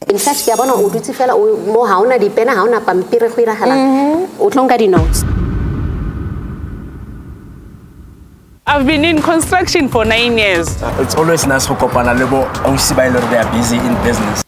In fact, ke bona o dutse fela mo ha ona dipena ha ona pampiri go iragala o tlonka di notes. I've been in construction for 9 years. It's always nice to kopana le bo ausi ba ile they are busy in business.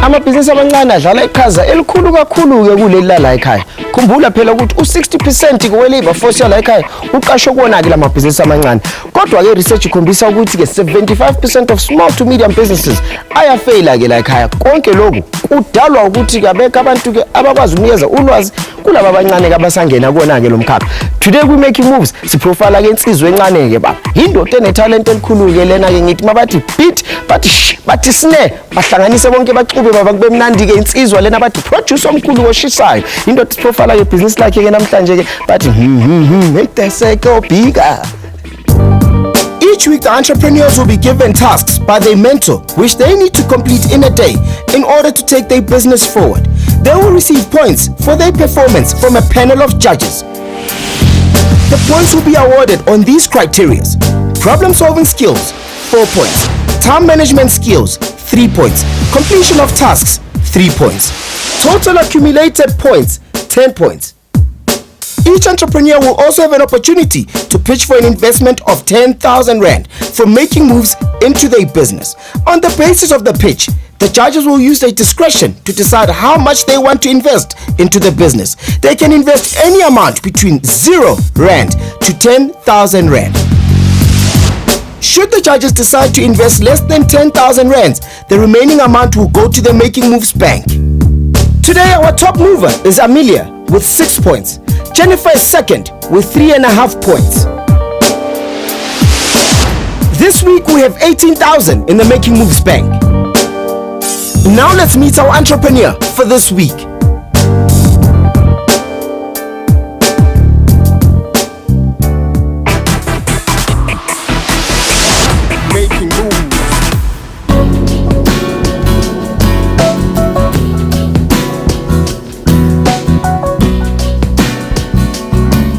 Amabhizinisi amancane adlala iqhaza elikhulu kakhulu ke kuleli la ekhaya. Khumbula phela ukuthi u60% kwelabor force yala ekhaya uqashwe kuona ke lamabhizinisi amancane. Kodwa ke research ikhombisa ukuthi ke 75% of small to medium businesses ayafaila ke la ekhaya. Konke lokhu kudalwa ukuthi ke abeka abantu ke abakwazi ukunikeza ulwazi kulabo abancane ke abasangena kuona ke lomkhakha. Today we make moves siprofile ke insizwe encane ke baba. Indoda enetalent elikhulu ke lena ke ngithi mabathi beat bathi snare bahlanganise bonke bacube baba kube mnandi ke insizwa lena bathi producer omkhulu oshisayo. Indoda siprofile ke business lakhe ke namhlanje ke bathi make the circle bigger. Each week, the entrepreneurs will be given tasks by their mentor, which they need to complete in a day in order to take their business forward. They will receive points for their performance from a panel of judges. The points will be awarded on these criteria: problem-solving skills, 4 points; time management skills, 3 points; completion of tasks, 3 points. Total accumulated points, 10 points. Each entrepreneur will also have an opportunity to pitch for an investment of 10,000 Rand from making moves into their business. On the basis of the pitch, the judges will use their discretion to decide how much they want to invest into the business. They can invest any amount between 0 Rand to 10,000 Rand. Should the judges decide to invest less than 10,000 Rands, the remaining amount will go to the Making Moves Bank. Today, our top mover is Amelia with 6 points. Jennifer is second with 3.5 points. This week we have 18,000 in the Making Moves Bank. Now let's meet our entrepreneur for this week. Making moves.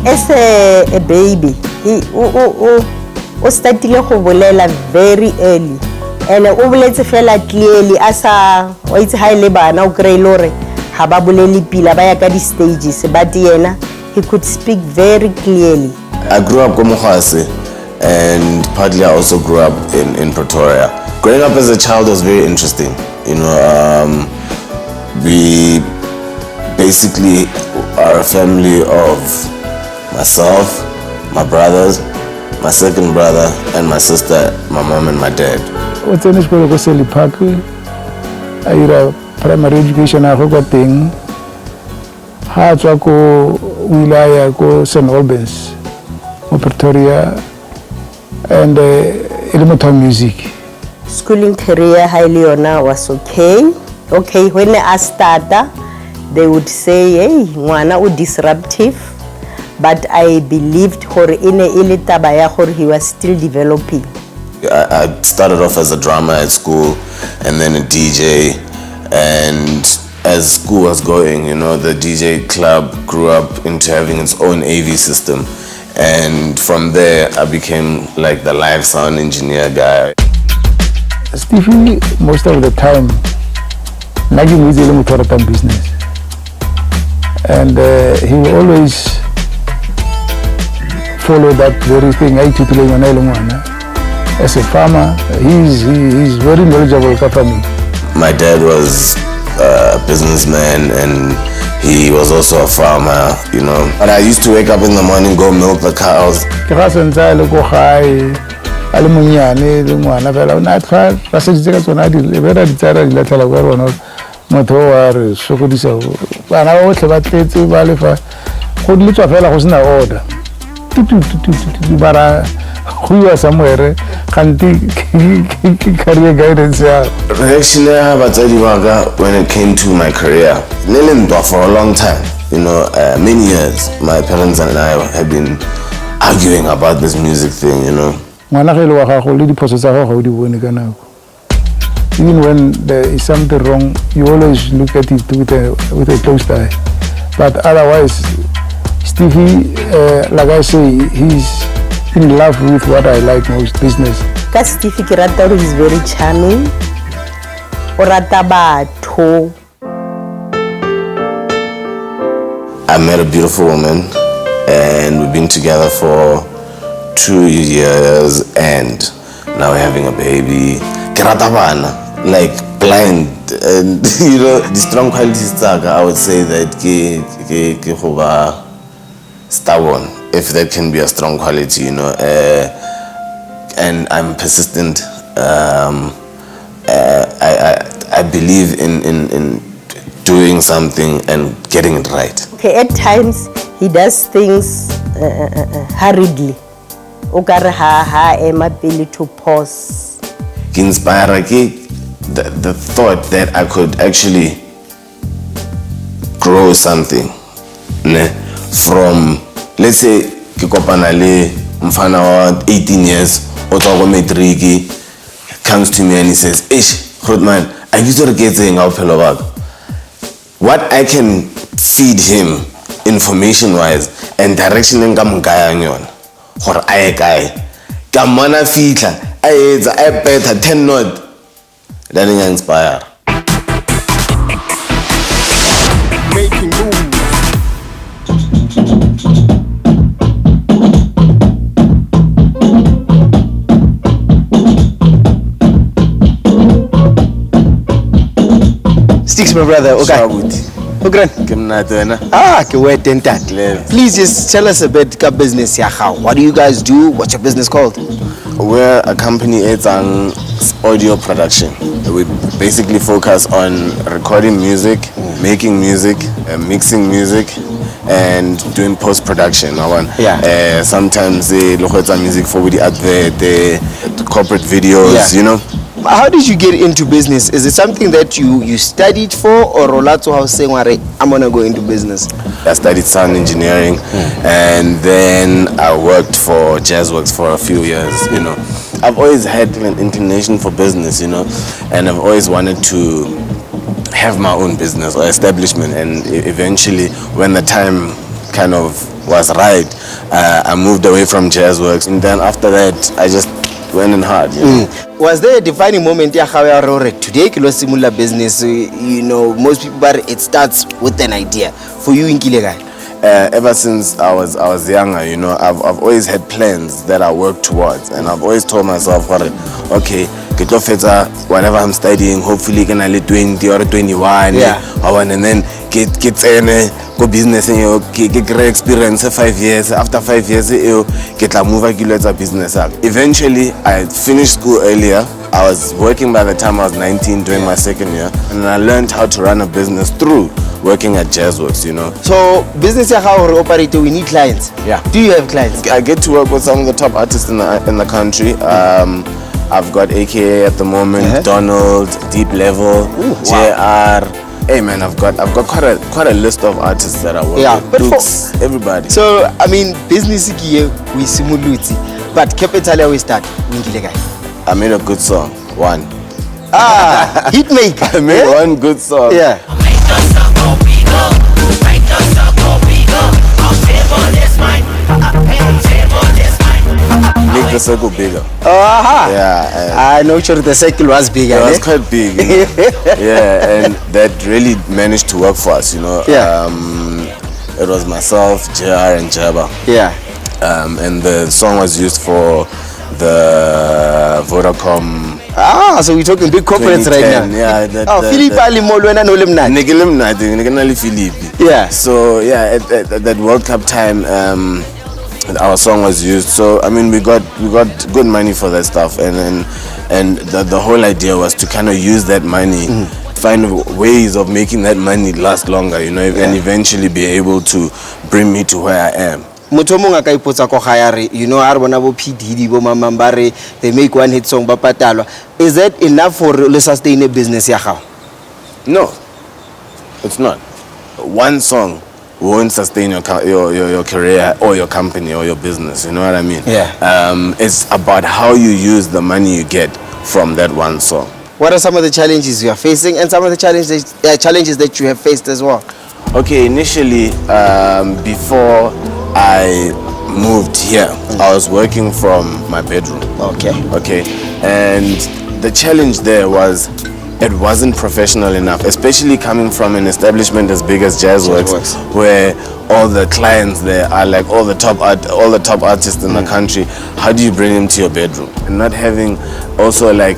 As a baby, he started to bolela very early, and o boletse fela clearly as a it's high labor now grey lore haba boleli pila ba ya ka di stages, but yena he could speak very clearly. I grew up Gomohase, and partly I also grew up in Pretoria. Growing up as a child was very interesting. You know, we basically are a family of myself, my brothers, my second brother, and my sister, my mom and my dad. What's in school go Sally Park? I had primary education I got thing. Had to go Wilaya go St. Albans, Pretoria, and elementary music. Schooling career highly honor was okay. Okay, when I started, they would say, hey, mwana u disruptive. But I believed he was still developing. I started off as a drummer at school and then a DJ, and as school was going, you know, the DJ club grew up into having its own AV system, and from there I became like the live sound engineer guy. Stevie, most of the time, like he was in business, and he will always follow that very thing. As a farmer, he's very knowledgeable for me. My dad was a businessman and he was also a farmer, you know. But I used to wake up in the morning, go milk the cows. Somewhere career guidance. Reaction when it came to my career, for a long time. you know, many years. My parents and I have been arguing about this music thing, you know. Ngwana ge le wa gago le diphoso tsa gago o di bone ka nako. Even when there is something wrong, you always look at it with a close eye. But otherwise, Stevie, like I say, he's in love with what I like most, business. Ka Stevie ke rata gore he's very charming. O rata batho. I met a beautiful woman and we've been together for 2 years and now we're having a baby. Kiratabana, like blind, and you know, the strong qualities I would say that ke stubborn, if that can be a strong quality, you know, and I'm persistent. I believe in doing something and getting it right. Okay, at times he does things hurriedly. O kare ha ema pele to pause. Ke inspire the thought that I could actually grow something, ne, from, let's say ke kopana le mfana wa 18 years o tswa go matric, comes to me and he says, "Ish, Grootman, I used to get saying how phelo baka." What I can feed him information wise and direction nka mokayang yona gore a kae ka mana fitla a etsa a better 10 not that inspire. Making moves. Sticks, my brother. Okay. Okay. Ke wet and that. Please just tell us a bit about business. What do you guys do? What's your business called? We're a company it's an audio production. We basically focus on recording music, making music, mixing music, and doing post-production. Yeah. Sometimes they look at music for the advert, the corporate videos, you know. How did you get into business? Is it something that you studied for, or Rolatso house saying, I'm gonna go into business? I studied sound engineering, and then I worked for Jazzworks for a few years, you know. I've always had an inclination for business, you know, and I've always wanted to have my own business or establishment, and eventually when the time kind of was right, I moved away from Jazzworks, and then after that I just went in hard, you know. Was there a defining moment today kilo simula business? You know, most people, but it starts with an idea. For you in Kilegai? Ever since I was younger, you know, I've always had plans that I work towards, and I've always told myself, okay, whatever I'm studying, hopefully can I 20 or 21, and then get go business and get great experience 5 years. After 5 years, get la move a business. Eventually, I finished school earlier. I was working by the time I was 19, doing my second year, and I learned how to run a business through working at Jazzworks, you know. So business how we operate, we need clients. Yeah. Do you have clients? I get to work with some of the top artists in the country. I've got AKA at the moment, Donald, Deep Level, JR. Hey man, I've got quite a list of artists that I work with. But Dukes, everybody. So I mean, business here we simulate, but capital we start. I made a good song, one. Hit maker. I made one good song. Yeah. Make the circle bigger. Yeah. I know sure the circle was bigger. It was quite big. You know? Yeah, and that really managed to work for us, you know. Yeah. It was myself, JR, and Jabba. Yeah. And the song was used for the Vodacom. So we're talking big corporates right now. Yeah. Philip Ali Molwena no limna. Philip. Yeah. So yeah, at that World Cup time, our song was used. So I mean, we got good money for that stuff, and the whole idea was to kind of use that money, find ways of making that money last longer, you know, and eventually be able to bring me to where I am. Motho mongwe ka ipotsa ko gayare, you know, a re bona bo PDD bo mamambare, they make one hit song ba patalwa. Is that enough for to sustain a business ya gago? No, it's not. One song won't sustain your career or your company or your business. You know what I mean? Yeah. It's about how you use the money you get from that one song. What are some of the challenges you are facing and some of the challenges that you have faced as well? Okay, initially, before I moved here, I was working from my bedroom. Okay, and the challenge there was it wasn't professional enough, especially coming from an establishment as big as Jazzworks, where all the clients there are like all the top artists in the country. How do you bring them to your bedroom? And not having also like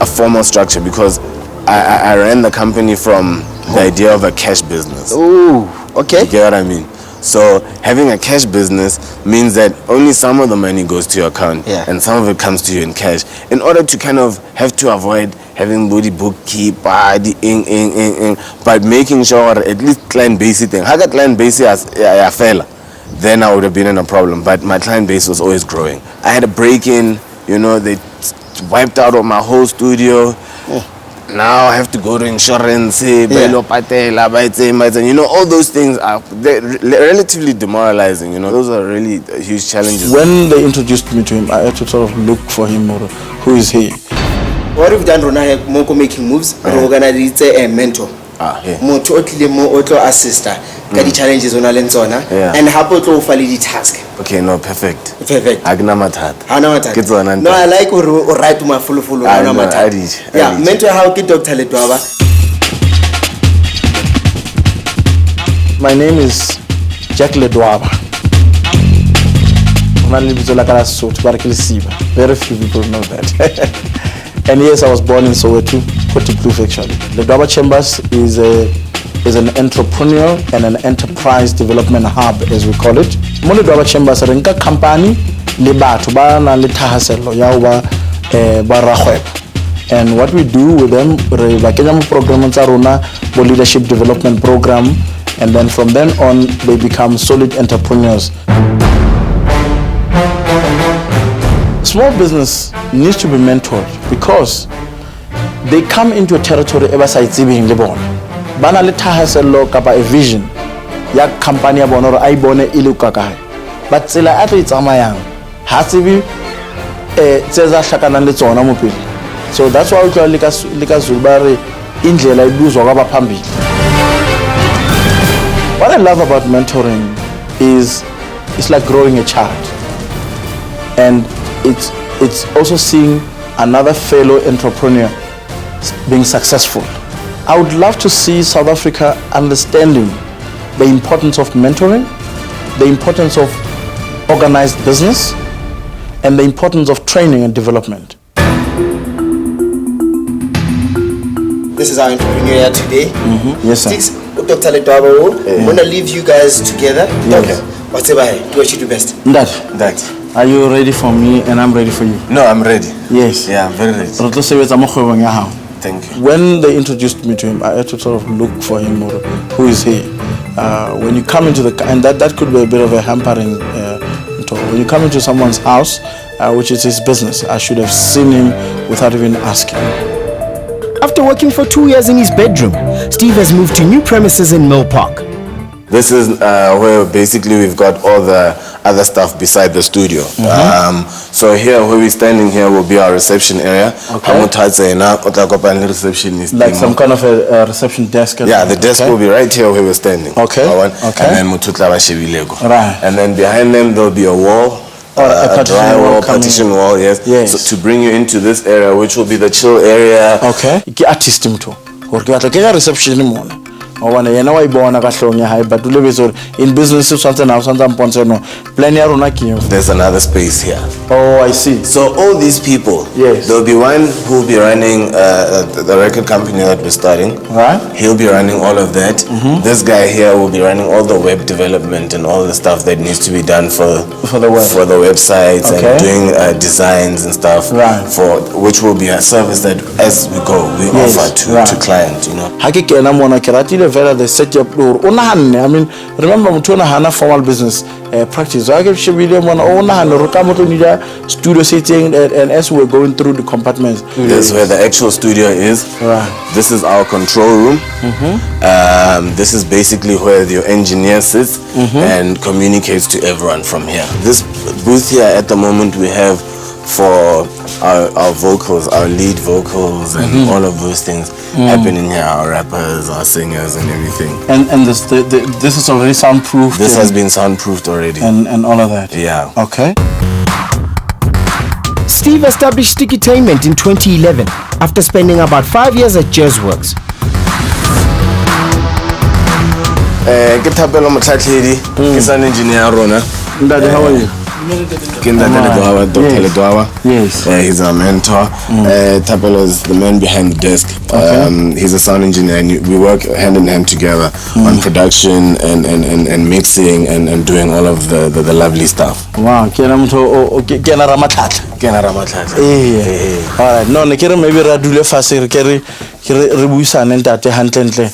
a formal structure, because I ran the company from the idea of a cash business. Ooh, okay. You get what I mean? So having a cash business means that only some of the money goes to your account, and some of it comes to you in cash. In order to kind of have to avoid having body bookkeeper, but making sure at least client base thing. How got client base as a fella? Then I would have been in a problem. But my client base was always growing. I had a break-in, you know, they wiped out of my whole studio. Now I have to go to insurance, you know, all those things are relatively demoralizing, you know. Those are really huge challenges. When they introduced me to him, I had to sort of look for him, or who is he? What we've done, Rona, Moko making moves, we're organize a mentor. Mo totally mo auto assister. Kadi challenges on Alenzona and hapo to ufali the task. Okay, no, perfect. Perfect. Agna matat. No, I like or write to my full. Yeah, mentor how ki Dr. Ledwaba. My name is Jack Ledwaba. Very few people know that. And yes, I was born in Soweto, Kotikloof actually. Ledwaba Chambers is an entrepreneur and an enterprise development hub, as we call it. Mo Ledwaba Chambers re nka company le batho ba na le thahaselo ya ba ragwebo. And what we do with them, re ba kenya mo program tsa rona bo leadership development program, and then from then on they become solid entrepreneurs. Small business needs to be mentored because they come into a territory ever since being born. Bana le thahaselo kapa a vision ya company ya bona re a ibone ile ka kae. But tsela a tlo itsamayang ha tsebe tseza hlakana le tsona mo pele. So that's why we tla le ka Zulbare indlela ibuzwa kwa baphambili. What I love about mentoring is it's like growing a child. And it's also seeing another fellow entrepreneur being successful. I would love to see South Africa understanding the importance of mentoring, the importance of organized business, and the importance of training and development. This is our entrepreneur today. Yes, sir. Dr. Ledwaba, I'm going to leave you guys together. Okay. Whatever, do what you do best. That. Are you ready for me and I'm ready for you? No, I'm ready. Yes. Yeah, I'm very ready. Thank you. When they introduced me to him, I had to sort of look for him, or who is he? When you come into and that could be a bit of a hampering talk. When you come into someone's house, which is his business, I should have seen him without even asking. After working for 2 years in his bedroom, Steve has moved to new premises in Mill Park. This is where basically we've got all the other stuff beside the studio. So here, where we're standing here, will be our reception area. Okay. Like some kind of a reception desk. Yeah, the desk will be right here where we're standing. Okay. And then Right. And then behind them there'll be a wall. A drywall, partition wall, yes. So to bring you into this area, which will be the chill area. Okay. Ke artist mto. Or ke batla ke ga reception mona. But in business, there's another space here. Oh, I see. So all these people, yes, there'll be one who will be running the record company that we're starting. Right. He'll be running all of that. This guy here will be running all the web development and all the stuff that needs to be done for the websites, and doing designs and stuff. Right. For which will be a service that as we go we offer to clients. You know. vela the setup door. I mean, remember mutuna hana formal business practice. So I give shibile one hana rokamoto nida studio setting and as we're going through the compartments. This is where the actual studio is. Right. This is our control room. This is basically where your engineer sits and communicates to everyone from here. This booth here at the moment we have for our vocals, our lead vocals and all of those things happening here, our rappers, our singers and everything. And this is already soundproofed? This has been soundproofed already. And all of that? Yeah. Okay. Steve established Stickitainment in 2011 after spending about 5 years at Jazzworks. Ke Thapelo Motlatledi, ke an engineer rona. Ndade, how are you? Dr. Ledoawa. Yes. He's our mentor. Thapelo is the man behind the desk. He's a sound engineer and we work hand in hand together on production and mixing and doing all of the lovely stuff. Wow, kena Ramatlat. Alright, no, ne kere maybe radule fase re kere re buisane ntate hantle.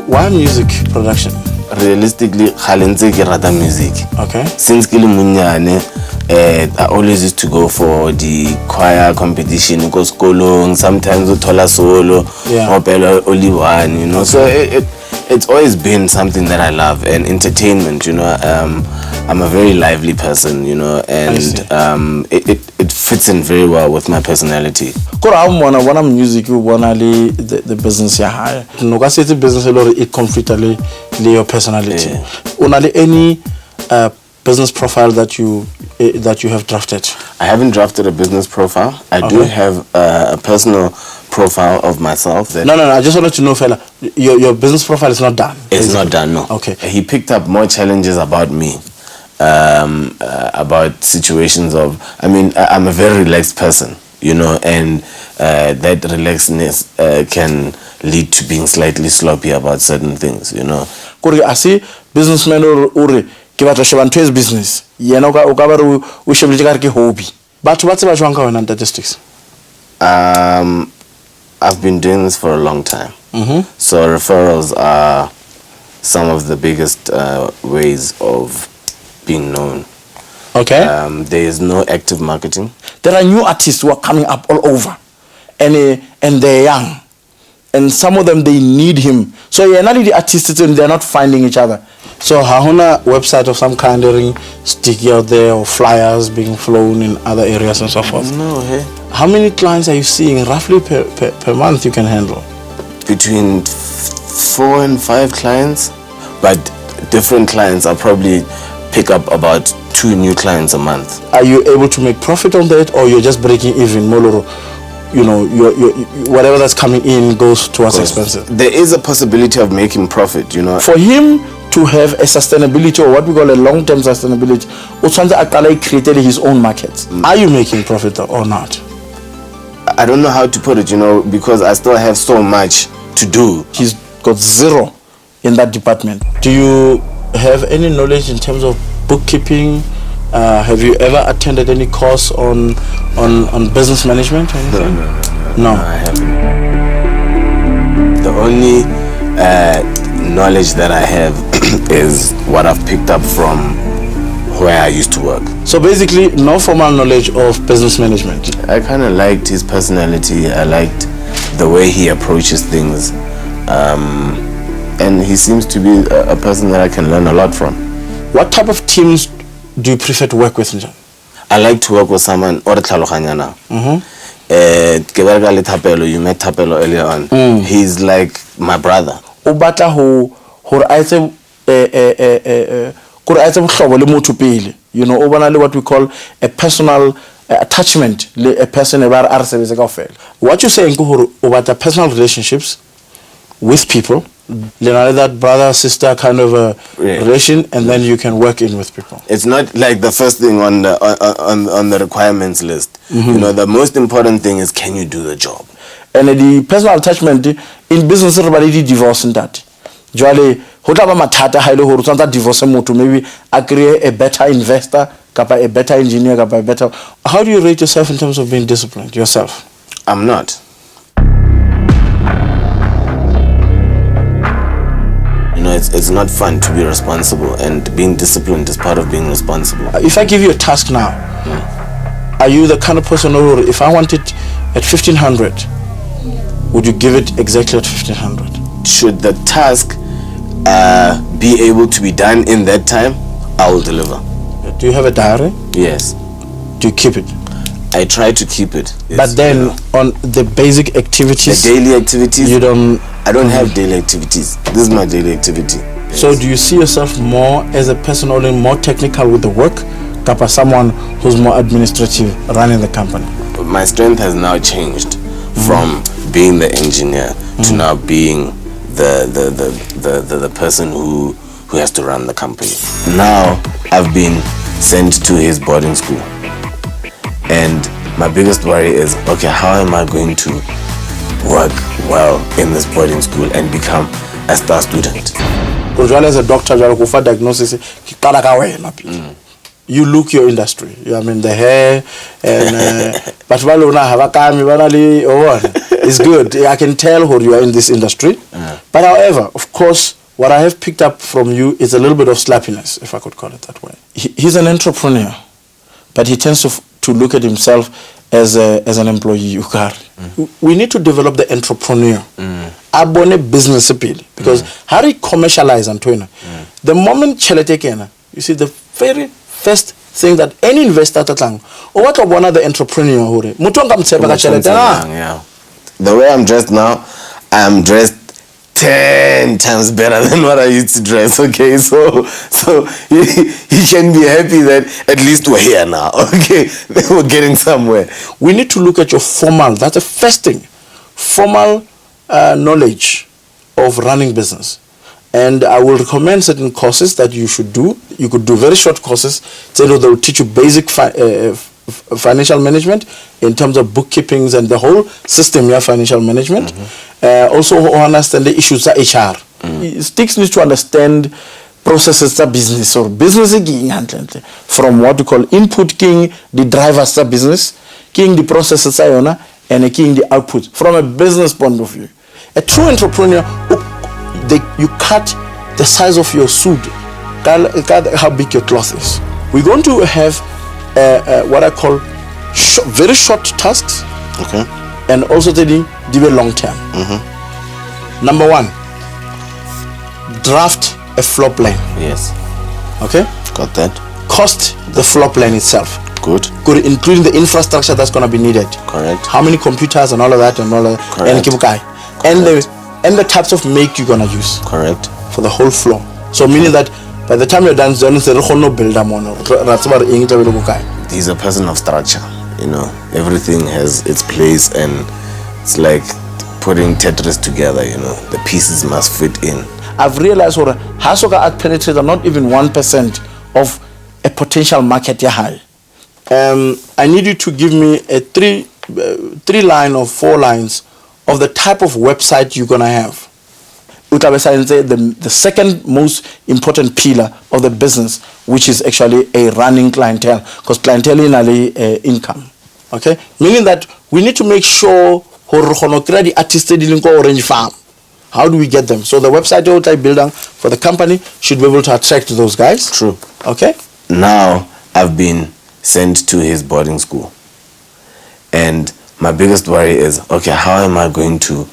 Why music production? Realistically, Khalentse ke rata music. Okay. Since ke le munyane, I always used to go for the choir competition, go skolong, sometimes uthola solo, opela only one, you know. So it's always been something that I love, and entertainment, you know. I'm a very lively person, you know, and it fits in very well with my personality. Kora wana music wana the business ya high. No ka se business it conflict le your personality. Only any business profile that you have drafted? I haven't drafted a business profile. I do have a personal profile of myself. No. I just wanted to know, fella, your business profile is not done. It's not done, no. Okay. He picked up more challenges about me, about situations of. I mean, I'm a very relaxed person, you know, and that relaxedness can lead to being slightly sloppy about certain things, you know. I see businessmen or ke batla sheba ntwe is business yena o ka ba re o shebile ka re ke hobby batho ba tseba jwang ka wena statistics. I've been doing this for a long time. So referrals are some of the biggest ways of being known. Okay. There is no active marketing. There are new artists who are coming up all over, and they're young, and some of them they need him. So you're not the artists and they're not finding each other. So hahuna website of some kind sticky out there or flyers being flown in other areas and so forth? No, hey. How many clients are you seeing roughly per month you can handle? Between 4 and 5 clients, but different clients are probably pick up about 2 new clients a month. Are you able to make profit on that, or you're just breaking even, Moloro? You know, whatever that's coming in goes towards expenses. There is a possibility of making profit, you know. For him to have a sustainability, or what we call a long-term sustainability, Utsanza Akala created his own market. Are you making profit or not? I don't know how to put it, you know, because I still have so much to do. He's got 0 in that department. Do you have any knowledge in terms of bookkeeping? Have you ever attended any course on business management or anything? No, I haven't. The only knowledge that I have is what I've picked up from where I used to work. So basically, no formal knowledge of business management. I kind of liked his personality. I liked the way he approaches things. And he seems to be a person that I can learn a lot from. What type of teams do you prefer to work with? I like to work with someone or Tlhaloganyana. You met Thapelo earlier on. He's like my brother. Ubata who you know, what we call a personal attachment, a person. What you're saying about personal relationships with people, that brother sister kind of a relation, and then you can work in with people. It's not like the first thing on the requirements list. You know, the most important thing is, can you do the job? And the personal attachment in business, everybody divorce in that. Usually, divorce maybe I create a better investor, a better engineer, a better. How do you rate yourself in terms of being disciplined yourself? I'm not. know, it's not fun to be responsible, and being disciplined is part of being responsible. If I give you a task now, are you the kind of person who, if I want it at 1500, would you give it exactly at 1500? Should the task be able to be done in that time, I will deliver. Do you have a diary? Yes. Do you keep it? I try to keep it. But then on the basic activities, the daily activities, I don't have daily activities. This is my daily activity. So do you see yourself more as a person only more technical with the work, or someone who's more administrative running the company? My strength has now changed from being the engineer to now being the person who has to run the company. Now I've been sent to his boarding school, and my biggest worry is, okay, how am I going to work well in this boarding school and become a star student? Because as a doctor, you have a diagnosis. You look your industry. I mean the hair and but it's good. I can tell who you are in this industry. But however, of course, what I have picked up from you is a little bit of slappiness, if I could call it that way. He's an entrepreneur, but he tends to look at himself as an employee. We need to develop the entrepreneur. Abone business appeal, because how do you commercialize Antoine? The moment chelete, you see, the very first thing that any investor tatlang, or what one of the entrepreneur who the way I'm dressed now, I'm dressed 10 times better than what I used to dress. Okay, so he can be happy that at least we're here now. Okay, we're getting somewhere. We need to look at your formal. That's the first thing, formal knowledge of running business. And I will recommend certain courses that you should do. You could do very short courses. They will teach you basic financial management in terms of bookkeepings and the whole system, financial management. Also understand the issues of HR. Sticks needs to understand processes of business or business from what we call input king, the drivers of business, king the processes and king the output from a business point of view. A true entrepreneur, you cut the size of your suit, how big your cloth is. We're going to have what I call very short tasks, and also the long term. Number one, draft a floor plan. Yes. Okay. Got that. Cost the floor plan itself. Good. Including the infrastructure that's going to be needed. Correct. How many computers and all of that and all of that. Correct. And the types of make you're gonna use. Correct. For the whole floor. So meaning that by the time you're done, he's a person of structure. You know, everything has its place, and it's like putting Tetris together. You know, the pieces must fit in. I've realized that Hasoka at penetrated not even 1% of a potential market high. I need you to give me a three line or 4 lines of the type of website you're gonna have. The second most important pillar of the business, which is actually a running clientele, because clientele is income. Okay, meaning that we need to make sure the artist orange farm. How do we get them? So the website building for the company should be able to attract those guys. True. Okay. Now I've been sent to his boarding school, and my biggest worry is, okay, how am I going to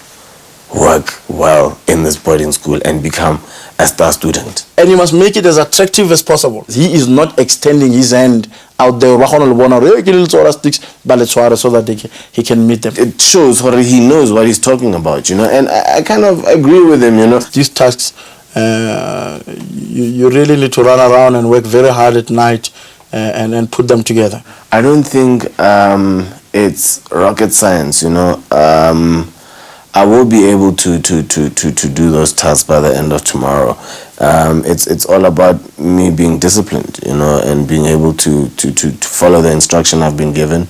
work well in this boarding school and become a star student? And you must make it as attractive as possible. He is not extending his hand out there so that he can meet them. It shows he knows what he's talking about, you know, and I kind of agree with him, you know. These tasks, you really need to run around and work very hard at night and put them together. I don't think it's rocket science, you know. I will be able to do those tasks by the end of tomorrow. It's all about me being disciplined, you know, and being able to follow the instruction I've been given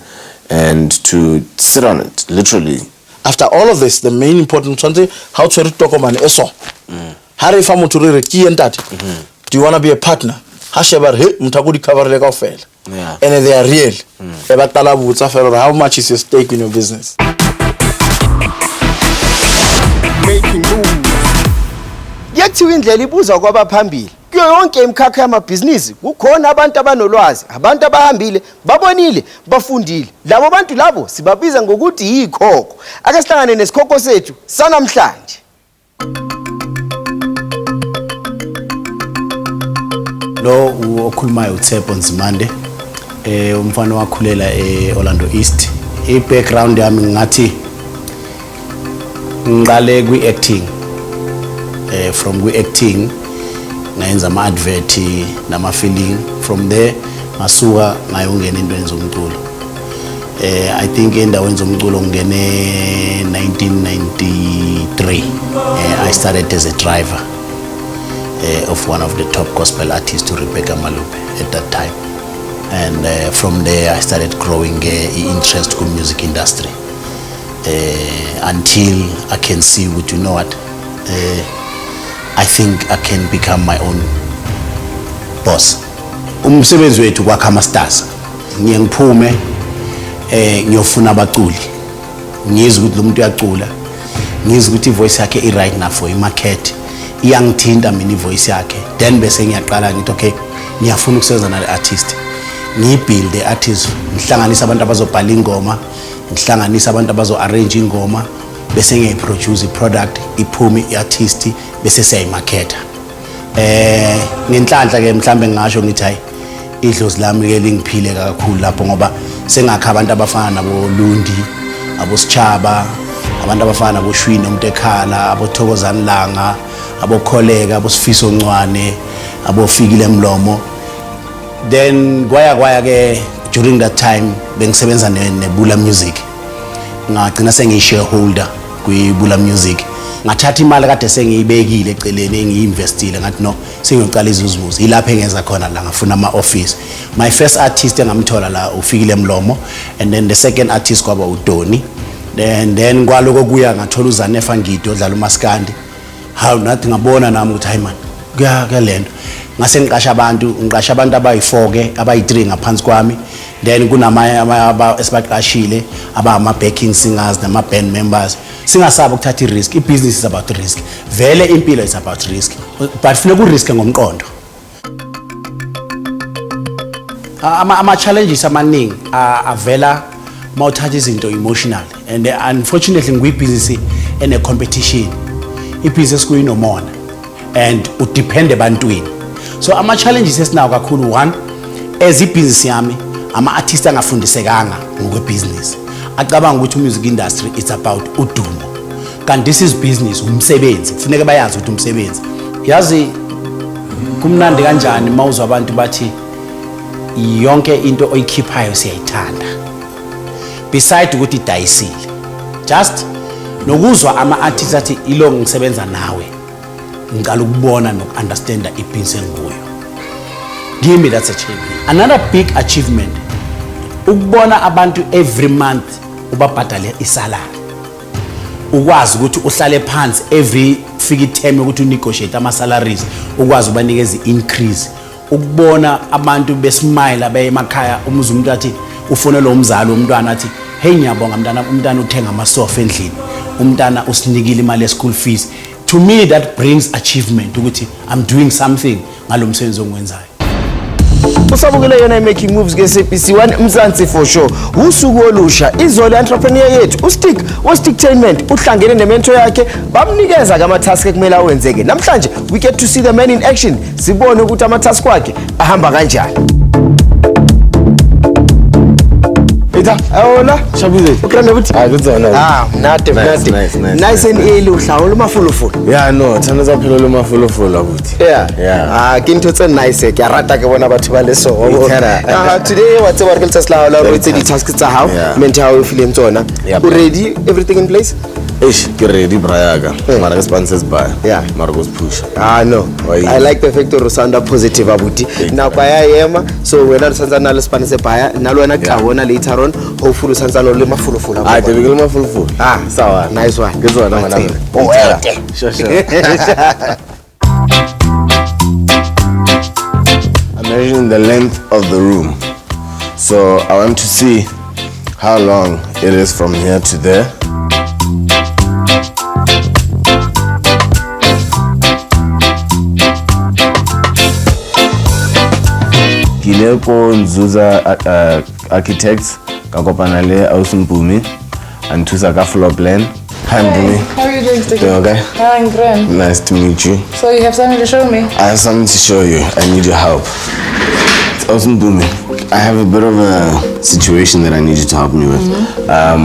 and to sit on it, literally. After all of this, the main important thing, how to talk about eso. How do you want to be a partner? Yeah. And they are real. How much is your stake in your business? Making moves. Kuyakuthiwa indlela ibuzwa kwabaphambili. Kuyo yonke imikhakha yamabhizinisi kukhona abantu abanolwazi, abantu abahambile, babonile, bafundile. Labo bantu labo sibabiza ngokuthi yikhokho. Ake sihlangane nesikhokho sethu sanamhlanje. Lo okhulumayo uThepho Nzimande, umfana wakhulela eOrlando East. I-background yami ngathi ngiqale kwi-acting. From kwi-acting ngayenza ama-advert nama-filling. From there ngasuka ngayongena entweni zomculo. I think endaweni zomculo ngene 1993. I started as a driver of one of the top gospel artists, Rebecca Malube, at that time. And from there I started growing interest in music industry until I can see what you know what. I think I can become my own boss. Umsebenzi wethu kwakha ama-stars. Ngiye ngiphume ngiyofuna abaculi. Ngizwe ukuthi lo muntu uyacula. Ngizwe ukuthi ivoice yakhe i-right enough for imarket. Iyangithinta mina ivoice yakhe. Then bese ngiyaqala ngithi okay, ngiyafuna ukusebenza nale artist. Ngibuild the artist, ngihlanganisa abantu abazobhala ingoma, ngihlanganisa abantu abazo-arrange ingoma, bese ngiyiproduce i-product, iphume i-artist, bese siyayimarketa. Ngenhlanhla ke mhlambe ngisho ngithi hayi idlozi lami ke lingiphile kakhulu lapho ngoba sengakha abantu abafana nabo Lundi, abo Sichaba, abantu abafana nabo Shwini Umtekhala, abo Thokozani Langa, abo Kholeka, abo Sifiso Ncwane, abo Fikile Mlomo. Then kwaya ke during that time bengisebenza neBula Music. Ngagcina sengiyi-shareholder kwiBula Music. Ngathatha imali kade sengiyibekile eceleni engiyi-investile ngathi no sengiyoqala izuzuzo. Ilapho engenza khona la ngafuna ama-office. My first artist engamthola la uFikile Mlomo, and then the second artist kwaba uDoni. Then kwaloko kuya ngathola uZanefa Ngidi odlala uMaskandi. Hawu nathi ngabona nami ukuthi hayi man kuyalento. Ngase ngiqasha abantu abayi4 ke abayi3 ngaphansi kwami. Then kunamanye esibaqashile abama backing singers nama band members. Singasaba ukuthatha i-risk. I-business is about risk. Vele impilo is about risk. But funeka urisk ngomqondo. Ama challenges amaningi avela mawuthatha izinto emotional, and unfortunately ngikwi-business ene competition. I-business kuyinomona and udepend ebantwini. So ama challenges esinawo kakhulu, one, as i-business yami ama-artist angafundisekanga ngokwe-business. Acabanga ukuthi music industry it's about udumo. Kanti this is business, umsebenzi. Kufuneka bayazi ukuthi umsebenzi. Yazi kumnandi kanjani mawuzwa abantu bathi yonke into oyikhiphayo siyayithanda. Beside ukuthi idayisile. Just nokuzwa ama-artists athi ilo ngisebenza nawe. Ngicala ukubona nokunderstanda ibusiness enguyo. Give me that achievement. Another big achievement, ukubona abantu every month ubabhadale isalary. Ukwazi ukuthi uhlale phansi every fika i-term ukuthi unegotiate ama-salaries, ukwazi ubanikeza i-increase. Ukubona abantu besmile abaye emakhaya, umuntu athi ufonela umzali womntwana athi hey ngiyabonga umntana uthenga amasofa endlini, umntana usinikile imali ye-school fees. To me that brings achievement ukuthi I'm doing something ngalomsebenzi ongiwenzayo. Usabukele yona making moves ke SABC 1 Mzansi for sure. Usuku olusha izolo entrepreneur yethu uSticktainment uhlangene nementor yakhe bamnikeza ama task ekumele awenzeke. Namhlanje we get to see the man in action. Sibone ukuthi ama task wakhe ahamba kanjani. Ita, hola. Shabuze. Ukrana buthi? Kudzona. Nade. Nice and early uhlawula mafulufulu. Yeah, no, thana zaphela lo mafulufulu abuthi. Yeah. Ke ntho tse nice ke a rata ke bona batho ba leso. Today what's about ke tsela la re tse di tasks tsa hao, mentor how you feel tsona. You ready? Everything in place? Ish, get ready, Brayaga. Mara ke sponsors by. Yeah. Mara goes push. No. I like the fact that sound positive abuti. Na kwa ya yema, so wena sanza na le sponsor by, na lo wena ka bona later on, hopefully sanza lo le mafulufulu. Te bigele mafulufulu. Sawa. Nice one. Ke tsona mana. Sure. I'm measuring the length of the room. So I want to see how long it is from here to there. Kile ko Nzuza Architects ka kopana le Ausumpumi and Tusa ka floor plan. Hi, Mpumi. How are you doing, Sticky? You okay? Hi, I'm grand. Nice to meet you. So you have something to show me? I have something to show you. I need your help. Ausumpumi, I have a bit of a situation that I need you to help me with.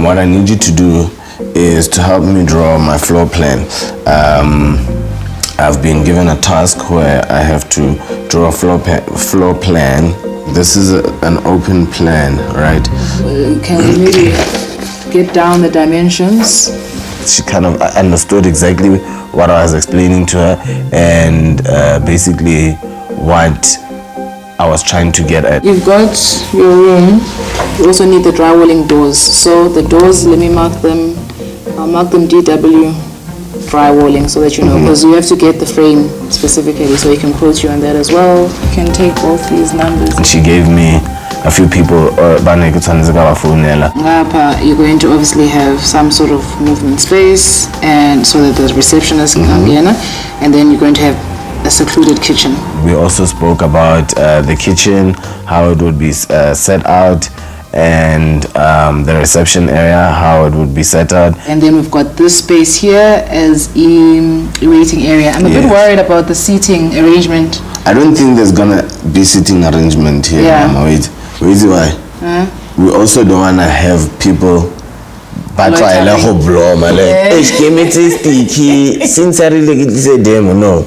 What I need you to do is to help me draw my floor plan. I've been given a task where I have to draw a floor plan. This is an open plan, right? Can you maybe get down the dimensions? She kind of understood exactly what I was explaining to her and basically what I was trying to get at. You've got your room. You also need the drywalling doors. So the doors, let me mark them. I'll mark them DW drywalling so that you know, because you have to get the frame specifically, so you can quote you on that as well. You can take both these numbers. And she gave me a few people, You're going to obviously have some sort of movement space, and so that the receptionist can come in, and then you're going to have a secluded kitchen. We also spoke about the kitchen, how it would be set out, and the reception area, how it would be set out. And then we've got this space here as a waiting area. I'm a bit worried about the seating arrangement. I don't think there's gonna be seating arrangement here. Yeah. Mama. Wait, why? We also don't wanna have people but try to blow my leg. No,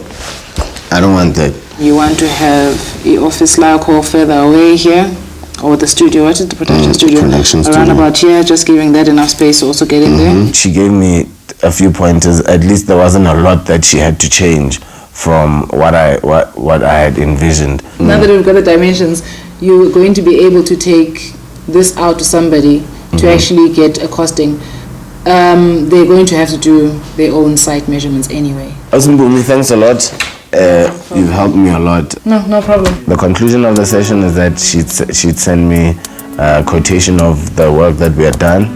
I don't want that. You want to have the office like or further away here, or the studio? What is the production studio? Production studio. Around about here, just giving that enough space to also get in there. She gave me a few pointers. At least there wasn't a lot that she had to change from what I had envisioned. Now that we've got the dimensions, you're going to be able to take this out to somebody to actually get a costing. They're going to have to do their own site measurements anyway. Ausumpumi, thanks a lot. You've helped me a lot. No problem. The conclusion of the session is that she'd send me a quotation of the work that we had done.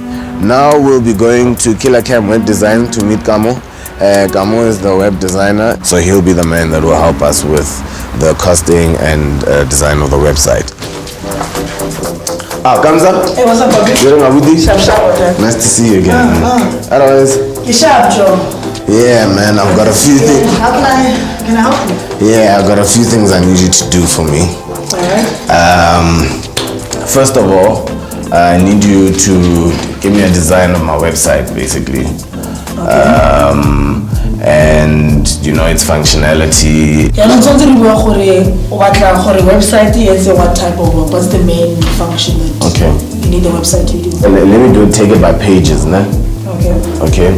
Now we'll be going to Killer Cam Web Design to meet Kamo. Kamo is the web designer, so he'll be the man that will help us with the costing and design of the website. Kamza? Hey, what's up, Bobby? Sharp, Nice to see you again. Otherwise? You sharp, Joe? Yeah, man, I've got a few things. How can I help you? Yeah, I've got a few things I need you to do for me. Alright. First of all, I need you to give me a design of my website, basically. And you know its functionality. Yeah, not something we are website is what type of work? What's the main function that you need the website to do? Let me take it by pages, né? Okay.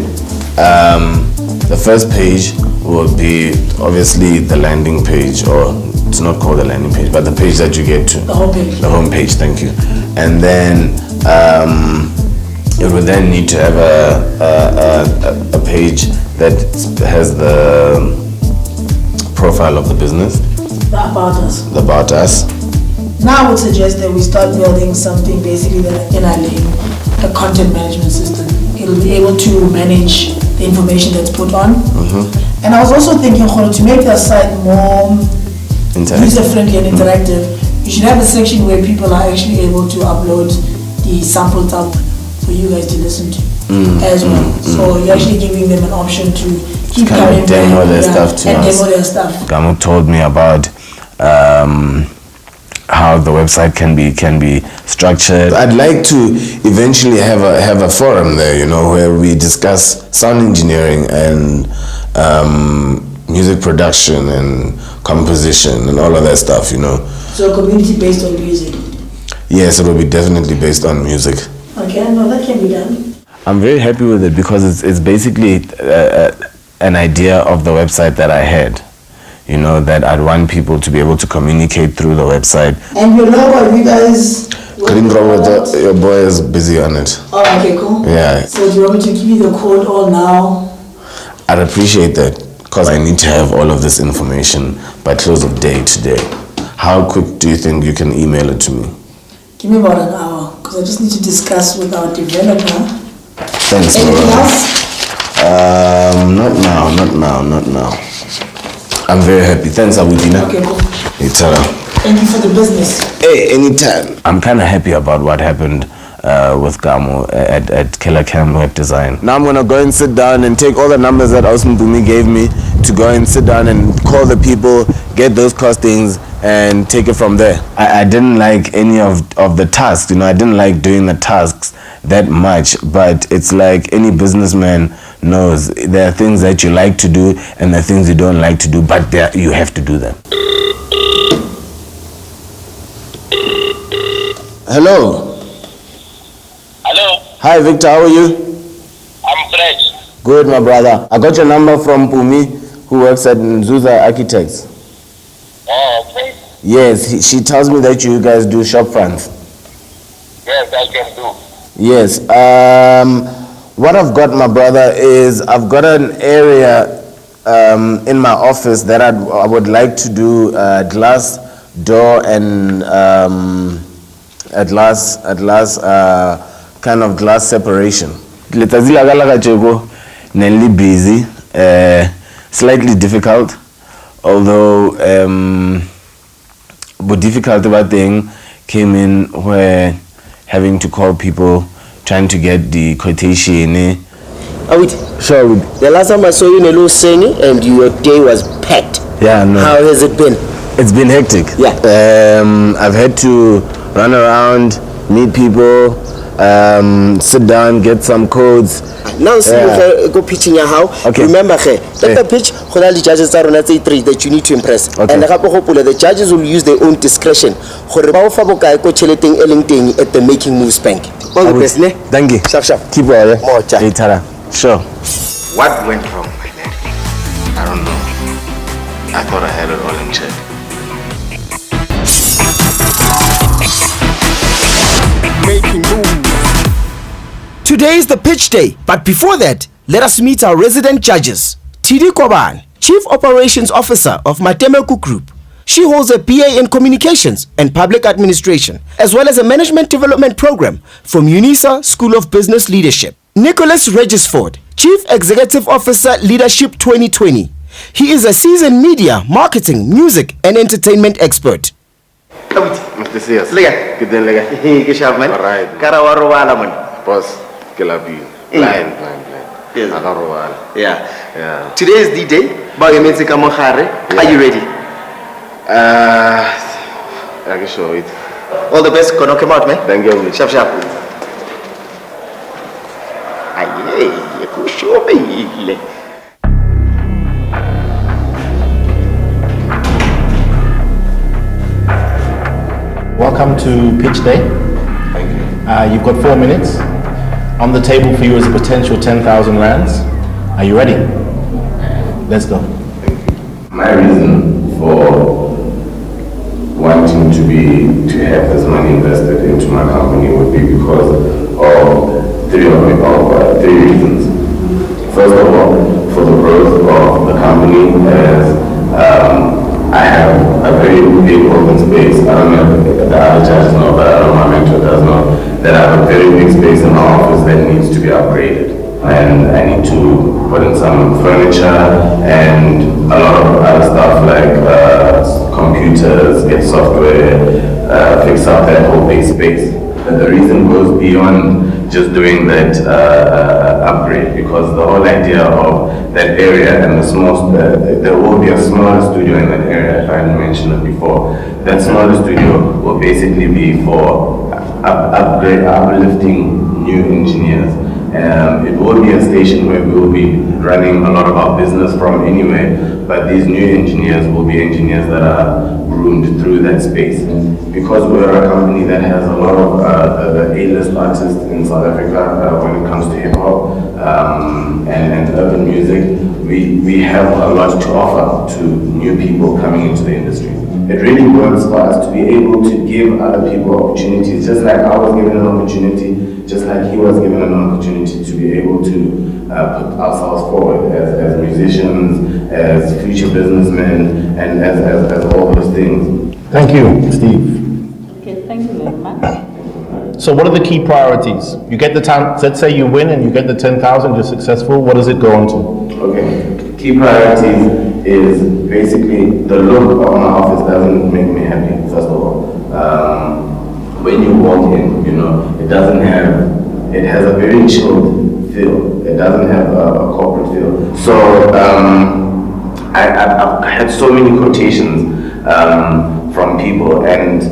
The first page will be obviously the landing page, or it's not called the landing page, but the page that you get to. The home page. The home page, thank you. And then it would then need to have a page that has the profile of the business. The about us. The about us. Now I would suggest that we start building something basically that in our name, a content management system. It'll be able to manage the information that's put on. And I was also thinking, to make the site more user-friendly and interactive, you should have a section where people are actually able to upload the sample tab for you guys to listen to as well. So you're actually giving them an option to keep coming demo their stuff to us. Demo their stuff. Gamu told me about how the website can be structured. I'd like to eventually have a forum there, you know, where we discuss sound engineering and music production and composition and all of that stuff, you know. So a community based on music? Yes, it will be definitely based on music. Okay, no, that can be done. I'm very happy with it because it's basically an idea of the website that I had. You know, that I'd want people to be able to communicate through the website. And your logo, you guys... Your boy is busy on it. Oh, okay, cool. Yeah. So do you want me to give you the code all now? I'd appreciate that because I need to have all of this information by close of day today. How quick do you think you can email it to me? Give me about an hour because I just need to discuss with our developer. Thanks, anything else? Not now. I'm very happy. Thanks, Abudina. Okay, cool. It's Thank you for the business. Hey, anytime. I'm kind of happy about what happened with Gamo at Killer Cam Web Design. Now I'm gonna go and sit down and take all the numbers that Osman Bumi gave me to go and sit down and call the people, get those costings, and take it from there. I didn't like any of the tasks, you know, I didn't like doing the tasks that much, but it's like any businessman knows there are things that you like to do and there are things you don't like to do, but you have to do them. Hello. Hello. Hi Victor, how are you? I'm fresh. Good, my brother. I got your number from Pumi, who works at Nzuza Architects. Oh, okay. Yes, she tells me that you guys do shop fronts. Yes, I can do. Yes. What I've got, my brother, is I've got an area in my office that I would like to do glass door and a glass kind of glass separation. Busy, slightly difficult, although the difficult thing came in where having to call people, trying to get the quotation. Sure. The last time I saw you in a little singing and your day was packed. Yeah, no. How has it been? It's been hectic. Yeah. I've had to run around, meet people, sit down, get some codes. Now see you go pitching your house. Okay. Remember, let the pitch the judges are on three that you need to impress. Okay. And the judges will use their own discretion. At the Making Moves Bank. All the best, ne? Thank you. Sharp. Keep well. More chat. Sure. What went wrong, my lady? I don't know. I thought I had it all in check. Making moves. Today is the pitch day, but before that, let us meet our resident judges. Tidi Koban, Chief Operations Officer of Matemeku Group. She holds a BA in Communications and Public Administration, as well as a Management Development Program from UNISA School of Business Leadership. Nicholas Regisford, Chief Executive Officer Leadership 2020. He is a seasoned media, marketing, music, and entertainment expert. Mr. Sears. Lega. Good day, Lega. Good job, man. All right. Karawarwala, man. Boss, Kilabi. Blind. Yes. Agarowala. Yeah. Yeah. Today is the day. Are you ready? I can show it. All the best. Gonna come out, man. Thank you. Sharp. Aye, you show me. Welcome to Pitch Day. Thank you. You've got 4 minutes. On the table for you is a potential 10,000 rands. Are you ready? Let's go. My reason for wanting to have this money invested into my company would be because of three reasons. First of all, for the growth of the company, as I have a very big open space. I don't know if the other judges know, but I know my mentor does know that I have a very big space in my office that needs to be upgraded. And I need to put in some furniture and a lot of other stuff like computers, get software, fix up that whole big space. But the reason goes beyond just doing that upgrade, because the whole idea of that area and there will be a smaller studio in that area, if I hadn't mentioned it before. That smaller studio will basically be for uplifting new engineers. It will be a station where we will be running a lot of our business from anyway, but these new engineers will be engineers that are groomed through that space. Because we're a company that has a lot of the A-list artists in South Africa when it comes to hip-hop and urban music, we have a lot to offer to new people coming into the industry. It really works for us to be able to give other people opportunities, just like I was given an opportunity, just like he was given an opportunity to be able to put ourselves forward as musicians, as future businessmen, and as all those things. Thank you, Steve. Okay, thank you very much. So what are the key priorities? You get the time, let's say you win and you get the 10,000, you're successful, what does it go on to? Okay, key priorities is basically the look of my office doesn't make me happy, first of all. When you walk in, you know, it has a very chilled feel. It doesn't have a corporate feel. So I've had so many quotations from people, and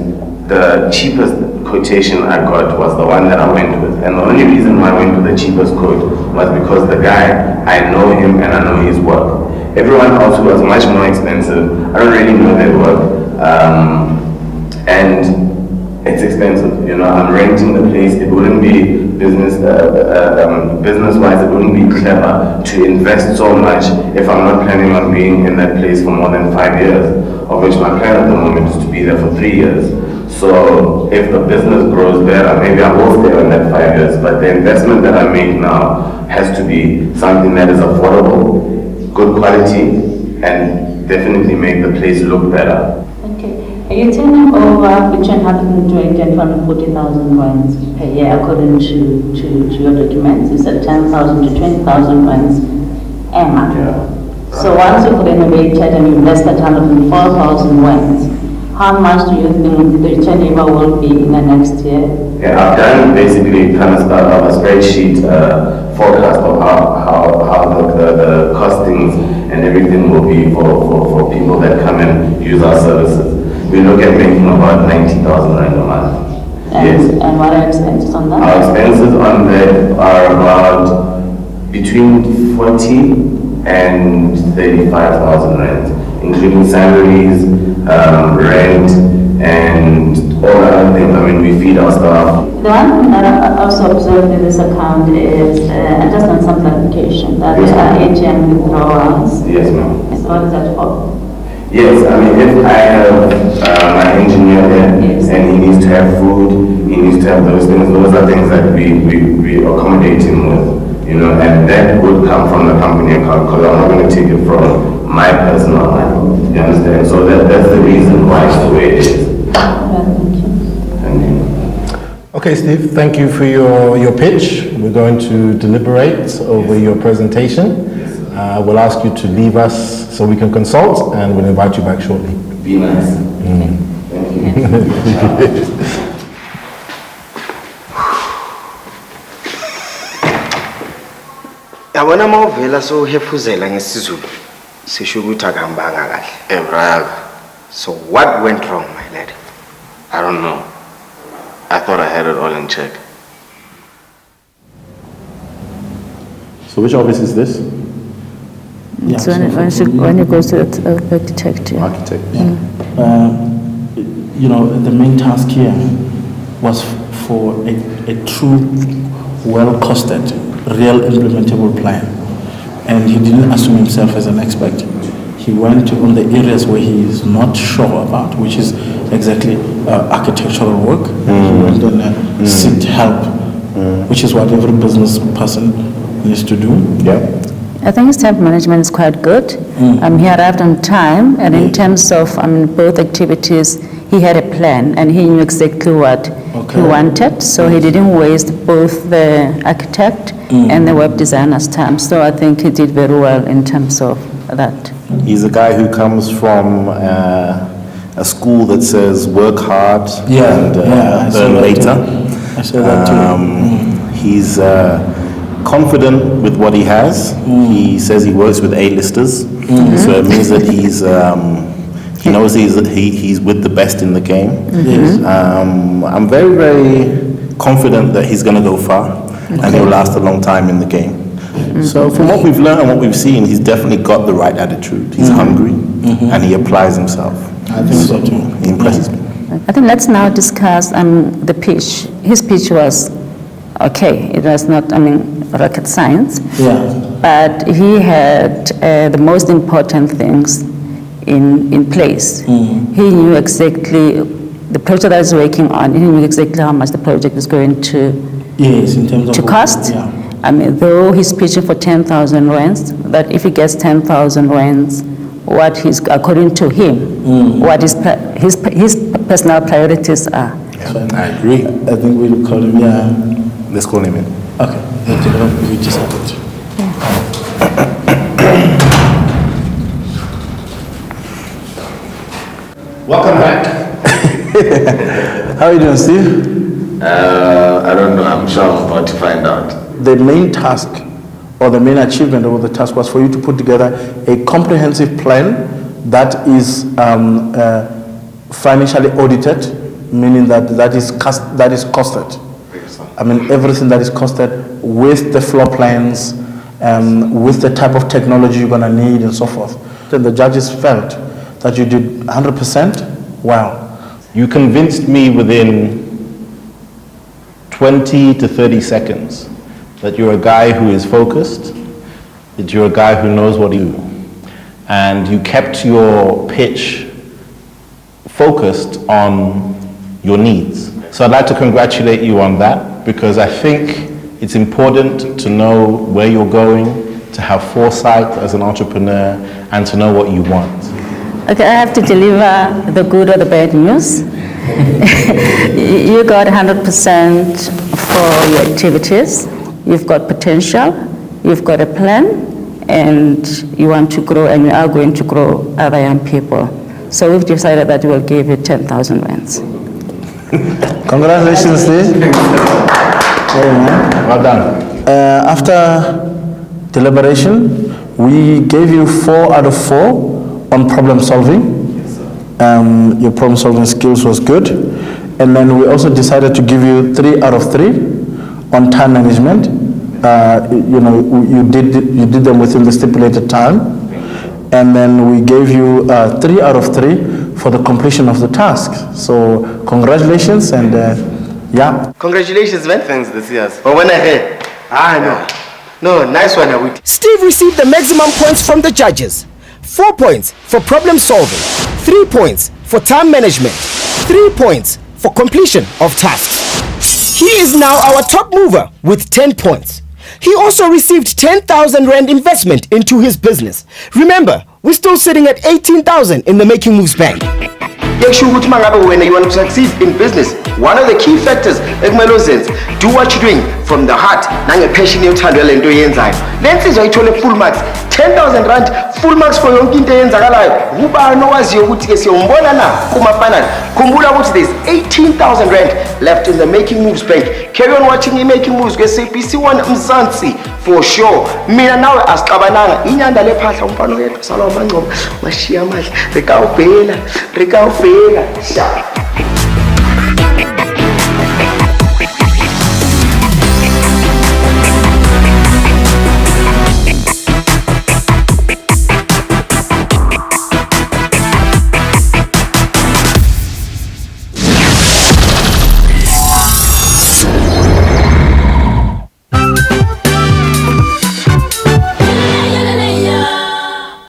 the cheapest quotation I got was the one that I went with. And the only reason why I went with the cheapest quote was because the guy, I know him and I know his work. Everyone else who was much more expensive, I don't really know their work. And it's expensive, you know. I'm renting the place. It wouldn't be business-wise, it wouldn't be clever to invest so much if I'm not planning on being in that place for more than 5 years, of which my plan at the moment is to be there for 3 years. So if the business grows better, maybe I will stay on that 5 years, but the investment that I make now has to be something that is affordable, good quality, and definitely make the place look better. Are you turning over between 120 and 140,000 rands per year according to your documents? You said 10,000 to 20,000 rands a month. Yeah. So once you've renovated and invested 104,000 rands, how much do you think the turnover will be in the next year? Yeah, I've done basically kind of start off a spreadsheet forecast of how the costings and everything will be for people that come and use our services. We look at making about 90,000 rand a month. Yes. And what are expenses on that? Our expenses on that are about between 40 and 35,000 rand, including salaries, rent, and all other things. I mean, we feed our staff. The one thing that I also observed in this account is just on some clarification that there are ATM withdrawals. Yes, ma'am. So what is that for? Yes, I mean, if I have my engineer there and he needs to have food, he needs to have those things, those are things that we accommodate him with, you know, and that would come from the company account because I'm not going to take it from my personal account, you understand? So that's the reason why it's the way it is. Thank you. Okay, Steve, thank you for your pitch. We're going to deliberate over your presentation. We'll ask you to leave us so we can consult, and we'll invite you back shortly. Be nice. Thank you. Yabona mawuvela so uhefuzela ngesizulu sisho ukuthi akahambanga kahle. Brother. So what went wrong, my lady? I don't know. I thought I had it all in check. So which office is this? It's when you go to the architect. Yeah. Architect. You know, the main task here was for a true, well-costed, real implementable plan. And he didn't assume himself as an expert. He went on the areas where he is not sure about, which is exactly architectural work. He went on seek help, which is what every business person needs to do. Yeah. I think his time management is quite good. He arrived on time, and in terms of both activities, he had a plan and he knew exactly what he wanted. So he didn't waste both the architect and the web designer's time. So I think he did very well in terms of that. He's a guy who comes from a school that says work hard and earn later. I said that too. He's confident with what he has. He says he works with A-listers, so it means that he knows he's with the best in the game. I'm very, very confident that he's going to go far and he'll last a long time in the game. So from what we've learned and what we've seen, he's definitely got the right attitude. He's hungry and he applies himself. I think so too. He impresses me. I think let's now discuss the pitch. His pitch was okay. It was not, rocket science. But he had the most important things in place. He knew exactly the project that he's working on. He knew exactly how much the project is going to in terms of cost. Though he's pitching for 10,000 rands, that if he gets 10,000 rands, what he's according to him, what his personal priorities are. I agree. I think we'll call him. Let's call him in. Okay. We just have it. How are you doing, Steve? I don't know. I'm sure I'm about to find out. The main task or the main achievement of the task was for you to put together a comprehensive plan that is financially audited, meaning that is costed. I mean, everything that is costed with the floor plans, with the type of technology you're going to need and so forth. Then the judges felt that you did 100% well. You convinced me within 20 to 30 seconds that you're a guy who is focused, that you're a guy who knows what you do, and you kept your pitch focused on your needs. So I'd like to congratulate you on that, because I think it's important to know where you're going, to have foresight as an entrepreneur, and to know what you want. Okay, I have to deliver the good or the bad news. You got 100% for your activities. You've got potential, you've got a plan, and you want to grow, and you are going to grow other young people. So we've decided that we'll give you 10,000 rands. Congratulations, Steve. Well done. After deliberation, we gave you 4 out of 4 on problem solving. Your problem solving skills was good. And then we also decided to give you 3 out of 3 on time management. You did them within the stipulated time. And then we gave you 3 out of 3 for the completion of the task. So congratulations, and yeah. Congratulations, man. Thanks, this year. But when I heard, no, nice one. Steve received the maximum points from the judges. 4 points for problem solving, 3 points for time management, 3 points for completion of tasks. He is now our top mover with 10 points. He also received 10,000 Rand investment into his business. Remember, we're still sitting at 18,000 in the Making Moves Bank. When you want to succeed in business, one of the key factors is do what you're doing from the heart. Passion full marks, 10,000 Rand, full marks for your there's 18,000 Rand left in the Making Moves Bank. Carry on watching the Making Moves, SABC 1 Mzansi for sure. Mina nawe asixabananga inyanda lephahla umfana wethu salwa mangcobo mashiya amahle rekawubhela